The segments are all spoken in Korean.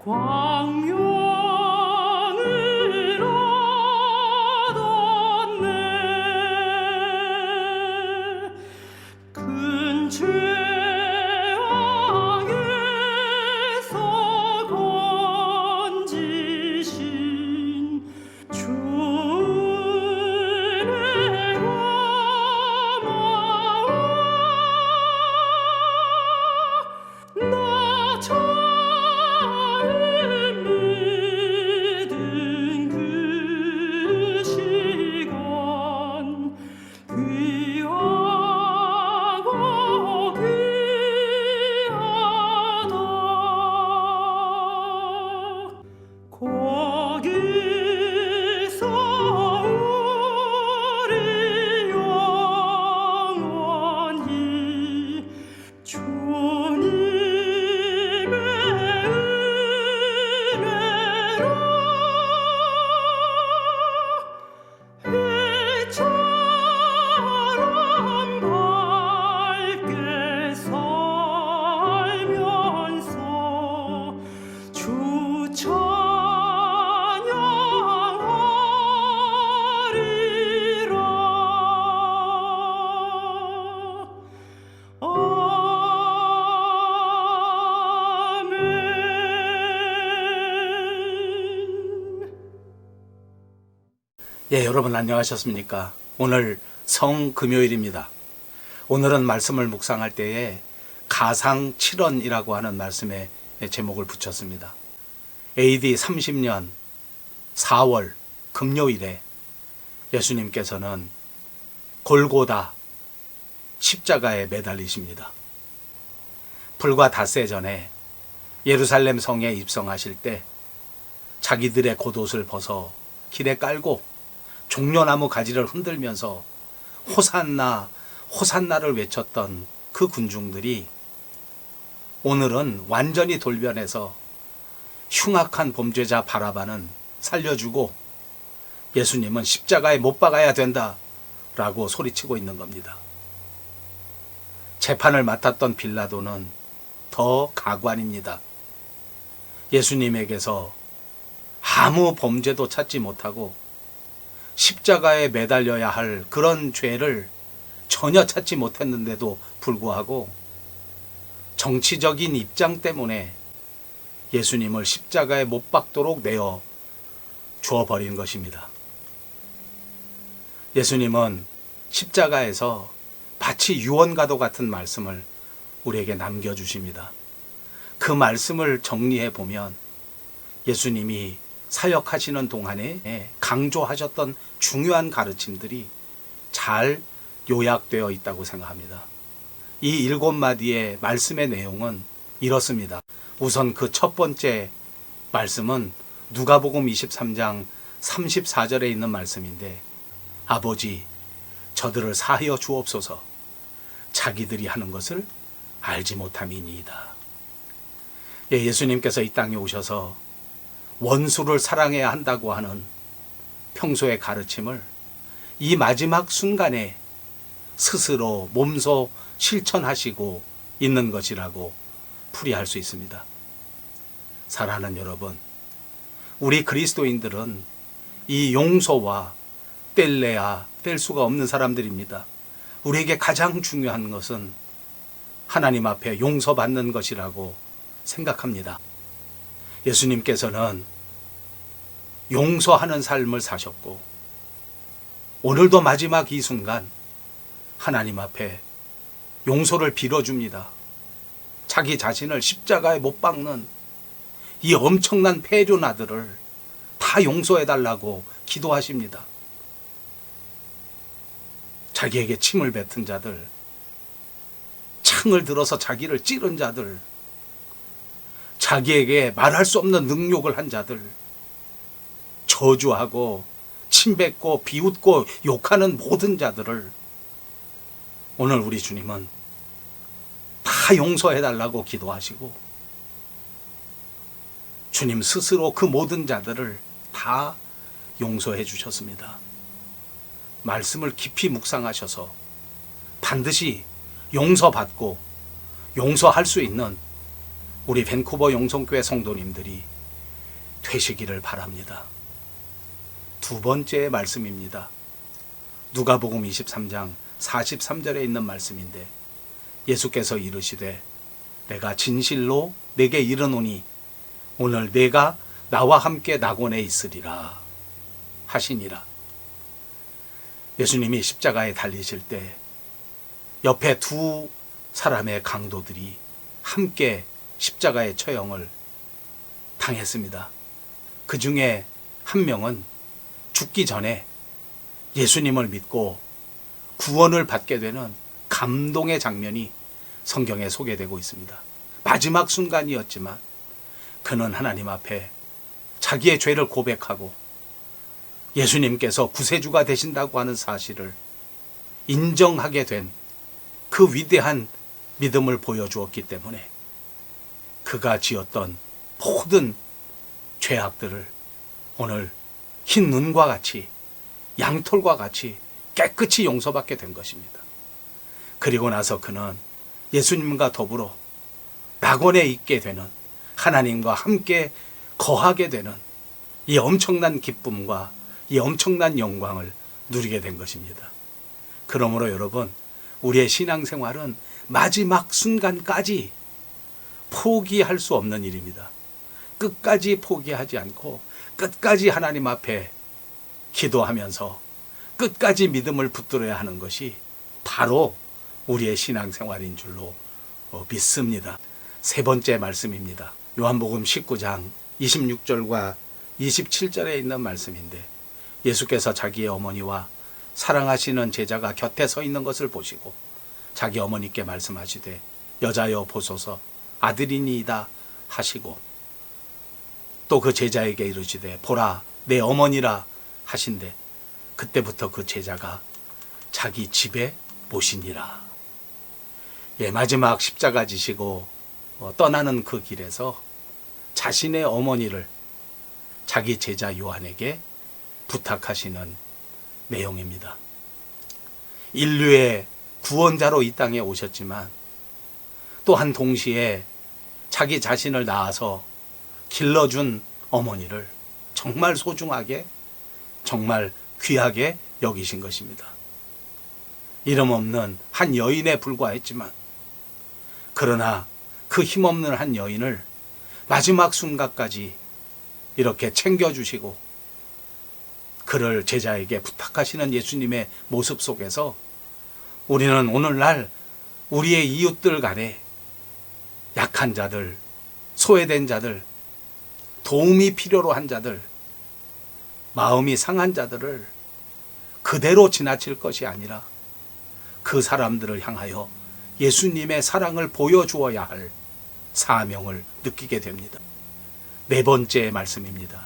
광명을 얻었네. 큰 죄악에서 건지신 주의 나 처음 믿은 그 시간 귀하고 귀하다. 거기서 우리 영원히 주님의 은혜로 해처럼 밝게 살면서 주 찬양하리라. 예, 여러분 안녕하셨습니까? 오늘 성금요일입니다. 오늘은 말씀을 묵상할 때에 가상 7원이라고 하는 말씀에 제목을 붙였습니다. AD 30년 4월 금요일에 예수님께서는 골고다 십자가에 매달리십니다. 불과 닷새 전에 예루살렘 성에 입성하실 때 자기들의 겉옷을 벗어 길에 깔고 종려나무 가지를 흔들면서 호산나 호산나를 외쳤던 그 군중들이 오늘은 완전히 돌변해서 흉악한 범죄자 바라바는 살려주고 예수님은 십자가에 못 박아야 된다 라고 소리치고 있는 겁니다. 재판을 맡았던 빌라도는 더 가관입니다. 예수님에게서 아무 범죄도 찾지 못하고 십자가에 매달려야 할 그런 죄를 전혀 찾지 못했는데도 불구하고 정치적인 입장 때문에 예수님을 십자가에 못 박도록 내어 주어버린 것입니다. 예수님은 십자가에서 마치 유언과도 같은 말씀을 우리에게 남겨주십니다. 그 말씀을 정리해 보면 예수님이 사역하시는 동안에 강조하셨던 중요한 가르침들이 잘 요약되어 있다고 생각합니다. 이 7마디의 말씀의 내용은 이렇습니다. 우선 그 첫 번째 말씀은 누가복음 23장 34절에 있는 말씀인데, 아버지 저들을 사하여 주옵소서, 자기들이 하는 것을 알지 못함이니이다. 예수님께서 이 땅에 오셔서 원수를 사랑해야 한다고 하는 평소의 가르침을 이 마지막 순간에 스스로 몸소 실천하시고 있는 것이라고 풀이할 수 있습니다. 사랑하는 여러분, 우리 그리스도인들은 이 용서와 뗄래야 뗄 수가 없는 사람들입니다. 우리에게 가장 중요한 것은 하나님 앞에 용서받는 것이라고 생각합니다. 예수님께서는 용서하는 삶을 사셨고 오늘도 마지막 이 순간 하나님 앞에 용서를 빌어줍니다. 자기 자신을 십자가에 못 박는 이 엄청난 폐륜아들을 다 용서해달라고 기도하십니다. 자기에게 침을 뱉은 자들, 창을 들어서 자기를 찌른 자들, 자기에게 말할 수 없는 능욕을 한 자들, 저주하고 침뱉고 비웃고 욕하는 모든 자들을 오늘 우리 주님은 다 용서해달라고 기도하시고 주님 스스로 그 모든 자들을 다 용서해 주셨습니다. 말씀을 깊이 묵상하셔서 반드시 용서받고 용서할 수 있는 우리 밴쿠버 용성교회 성도님들이 되시기를 바랍니다. 두 번째 말씀입니다. 누가복음 23장 43절에 있는 말씀인데 예수께서 이르시되 내가 진실로 내게 이르노니 오늘 내가 나와 함께 낙원에 있으리라 하시니라. 예수님이 십자가에 달리실 때 옆에 두 사람의 강도들이 함께 십자가의 처형을 당했습니다. 그 중에 한 명은 죽기 전에 예수님을 믿고 구원을 받게 되는 감동의 장면이 성경에 소개되고 있습니다. 마지막 순간이었지만 그는 하나님 앞에 자기의 죄를 고백하고 예수님께서 구세주가 되신다고 하는 사실을 인정하게 된 그 위대한 믿음을 보여주었기 때문에 그가 지었던 모든 죄악들을 오늘 흰 눈과 같이 양털과 같이 깨끗이 용서받게 된 것입니다. 그리고 나서 그는 예수님과 더불어 낙원에 있게 되는, 하나님과 함께 거하게 되는 이 엄청난 기쁨과 이 엄청난 영광을 누리게 된 것입니다. 그러므로 여러분, 우리의 신앙생활은 마지막 순간까지 포기할 수 없는 일입니다. 끝까지 포기하지 않고 끝까지 하나님 앞에 기도하면서 끝까지 믿음을 붙들어야 하는 것이 바로 우리의 신앙생활인 줄로 믿습니다. 세 번째 말씀입니다. 요한복음 19장 26절과 27절에 있는 말씀인데 예수께서 자기의 어머니와 사랑하시는 제자가 곁에 서 있는 것을 보시고 자기 어머니께 말씀하시되 여자여 보소서 아들이니이다 하시고 또 그 제자에게 이르시되 보라 내 어머니라 하신대 그때부터 그 제자가 자기 집에 모시니라. 마지막 십자가 지시고 떠나는 그 길에서 자신의 어머니를 자기 제자 요한에게 부탁하시는 내용입니다. 인류의 구원자로 이 땅에 오셨지만 또한 동시에 자기 자신을 낳아서 길러준 어머니를 정말 소중하게, 정말 귀하게 여기신 것입니다. 이름 없는 한 여인에 불과했지만 그러나 그 힘없는 한 여인을 마지막 순간까지 이렇게 챙겨주시고 그를 제자에게 부탁하시는 예수님의 모습 속에서 우리는 오늘날 우리의 이웃들 간에 약한 자들, 소외된 자들, 도움이 필요로 한 자들, 마음이 상한 자들을 그대로 지나칠 것이 아니라 그 사람들을 향하여 예수님의 사랑을 보여주어야 할 사명을 느끼게 됩니다. 네 번째 말씀입니다.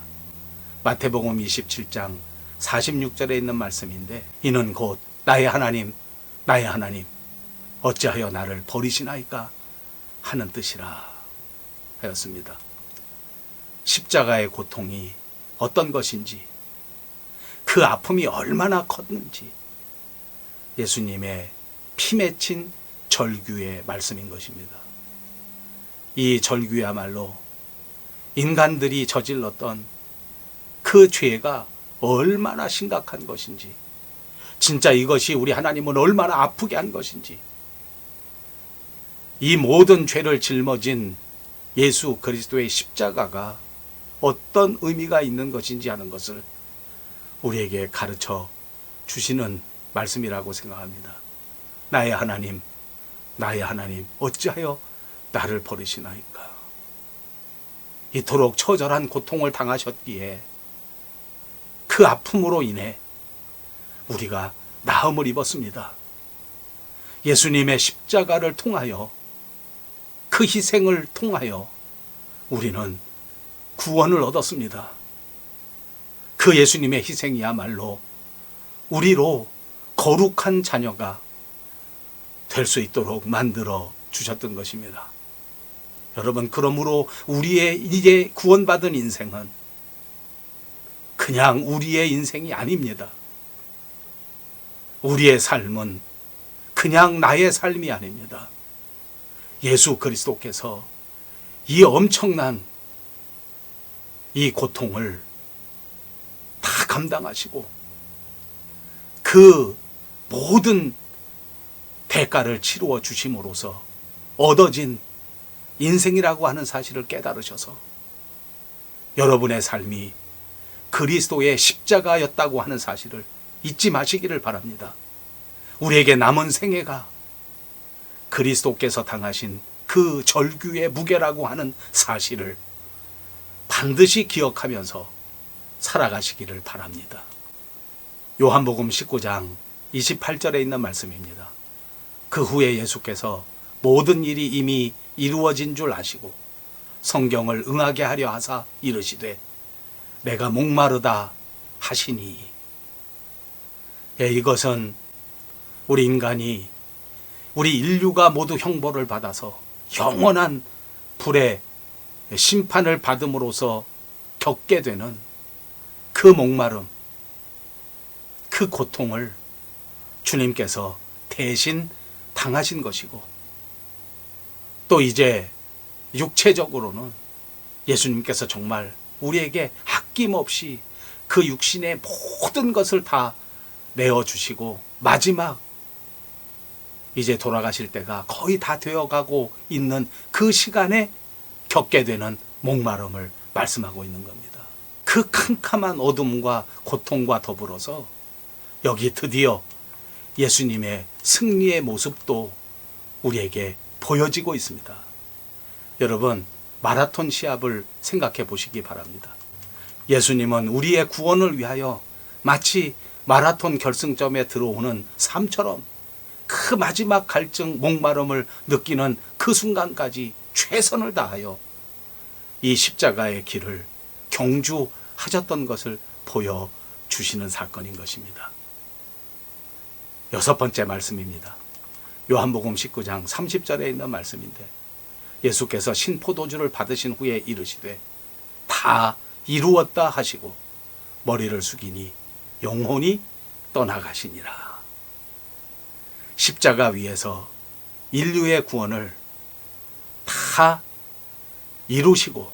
마태복음 27장 46절에 있는 말씀인데 이는 곧 나의 하나님 나의 하나님 어찌하여 나를 버리시나이까 하는 뜻이라 하였습니다. 십자가의 고통이 어떤 것인지, 그 아픔이 얼마나 컸는지 예수님의 피 맺힌 절규의 말씀인 것입니다. 이 절규야말로 인간들이 저질렀던 그 죄가 얼마나 심각한 것인지, 진짜 이것이 우리 하나님을 얼마나 아프게 한 것인지, 이 모든 죄를 짊어진 예수 그리스도의 십자가가 어떤 의미가 있는 것인지 하는 것을 우리에게 가르쳐 주시는 말씀이라고 생각합니다. 나의 하나님, 나의 하나님, 어찌하여 나를 버리시나이까. 이토록 처절한 고통을 당하셨기에 그 아픔으로 인해 우리가 나음을 입었습니다. 예수님의 십자가를 통하여, 그 희생을 통하여 우리는 구원을 얻었습니다. 그 예수님의 희생이야말로 우리로 거룩한 자녀가 될 수 있도록 만들어 주셨던 것입니다. 여러분, 그러므로 우리의 이제 구원받은 인생은 그냥 우리의 인생이 아닙니다. 우리의 삶은 그냥 나의 삶이 아닙니다. 예수 그리스도께서 이 엄청난 이 고통을 다 감당하시고 그 모든 대가를 치루어 주심으로써 얻어진 인생이라고 하는 사실을 깨달으셔서 여러분의 삶이 그리스도의 십자가였다고 하는 사실을 잊지 마시기를 바랍니다. 우리에게 남은 생애가 그리스도께서 당하신 그 절규의 무게라고 하는 사실을 반드시 기억하면서 살아가시기를 바랍니다. 요한복음 19장 28절에 있는 말씀입니다. 그 후에 예수께서 모든 일이 이미 이루어진 줄 아시고 성경을 응하게 하려 하사 이르시되 내가 목마르다 하시니. 이것은 우리 인간이 우리 인류가 모두 형벌을 받아서 영원한 불의 심판을 받음으로써 겪게 되는 그 목마름, 그 고통을 주님께서 대신 당하신 것이고 또 이제 육체적으로는 예수님께서 정말 우리에게 아낌없이 그 육신의 모든 것을 다 내어주시고 마지막 이제 돌아가실 때가 거의 다 되어가고 있는 그 시간에 겪게 되는 목마름을 말씀하고 있는 겁니다. 그 캄캄한 어둠과 고통과 더불어서 여기 드디어 예수님의 승리의 모습도 우리에게 보여지고 있습니다. 여러분, 마라톤 시합을 생각해 보시기 바랍니다. 예수님은 우리의 구원을 위하여 마치 마라톤 결승점에 들어오는 삶처럼 그 마지막 갈증, 목마름을 느끼는 그 순간까지 최선을 다하여 이 십자가의 길을 경주하셨던 것을 보여주시는 사건인 것입니다. 6번째 말씀입니다. 요한복음 19장 30절에 있는 말씀인데 예수께서 신포도주를 받으신 후에 이르시되 다 이루었다 하시고 머리를 숙이니 영혼이 떠나가시니라. 십자가 위에서 인류의 구원을 다 이루시고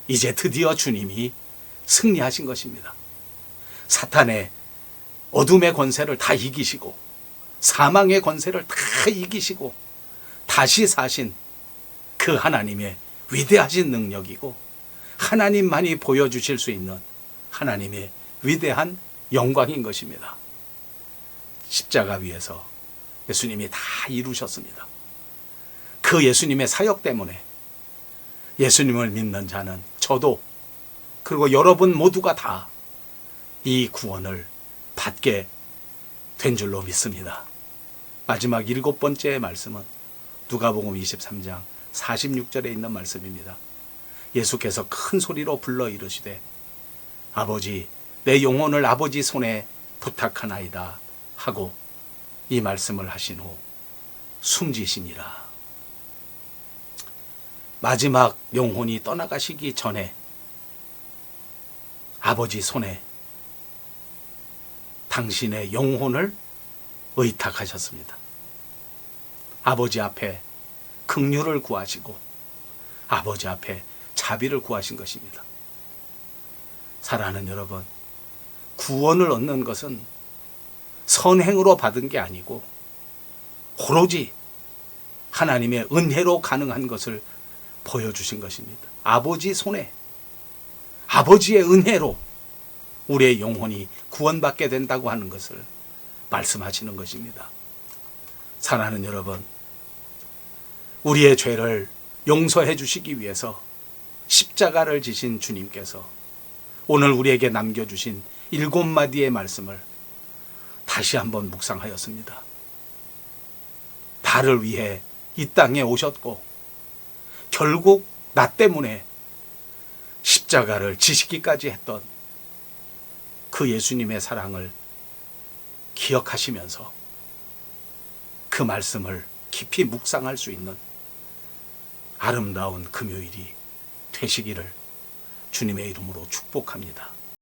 이제 드디어 주님이 승리하신 것입니다. 사탄의 어둠의 권세를 다 이기시고 사망의 권세를 다 이기시고 다시 사신 그 하나님의 위대하신 능력이고 하나님만이 보여주실 수 있는 하나님의 위대한 영광인 것입니다. 십자가 위에서 예수님이 다 이루셨습니다. 그 예수님의 사역 때문에 예수님을 믿는 자는 저도 그리고 여러분 모두가 다 이 구원을 받게 된 줄로 믿습니다. 마지막 7번째 말씀은 누가복음 23장 46절에 있는 말씀입니다. 예수께서 큰 소리로 불러 이르시되 아버지 내 영혼을 아버지 손에 부탁하나이다 하고 이 말씀을 하신 후 숨지시니라. 마지막 영혼이 떠나가시기 전에 아버지 손에 당신의 영혼을 의탁하셨습니다. 아버지 앞에 긍휼을 구하시고 아버지 앞에 자비를 구하신 것입니다. 사랑하는 여러분, 구원을 얻는 것은 선행으로 받은 게 아니고 오로지 하나님의 은혜로 가능한 것을 보여주신 것입니다. 아버지 손에 아버지의 은혜로 우리의 영혼이 구원받게 된다고 하는 것을 말씀하시는 것입니다. 사랑하는 여러분, 우리의 죄를 용서해 주시기 위해서 십자가를 지신 주님께서 오늘 우리에게 남겨주신 7마디의 말씀을 다시 한번 묵상하였습니다. 나를 위해 이 땅에 오셨고 결국 나 때문에 십자가를 지시기까지 했던 그 예수님의 사랑을 기억하시면서 그 말씀을 깊이 묵상할 수 있는 아름다운 금요일이 되시기를 주님의 이름으로 축복합니다.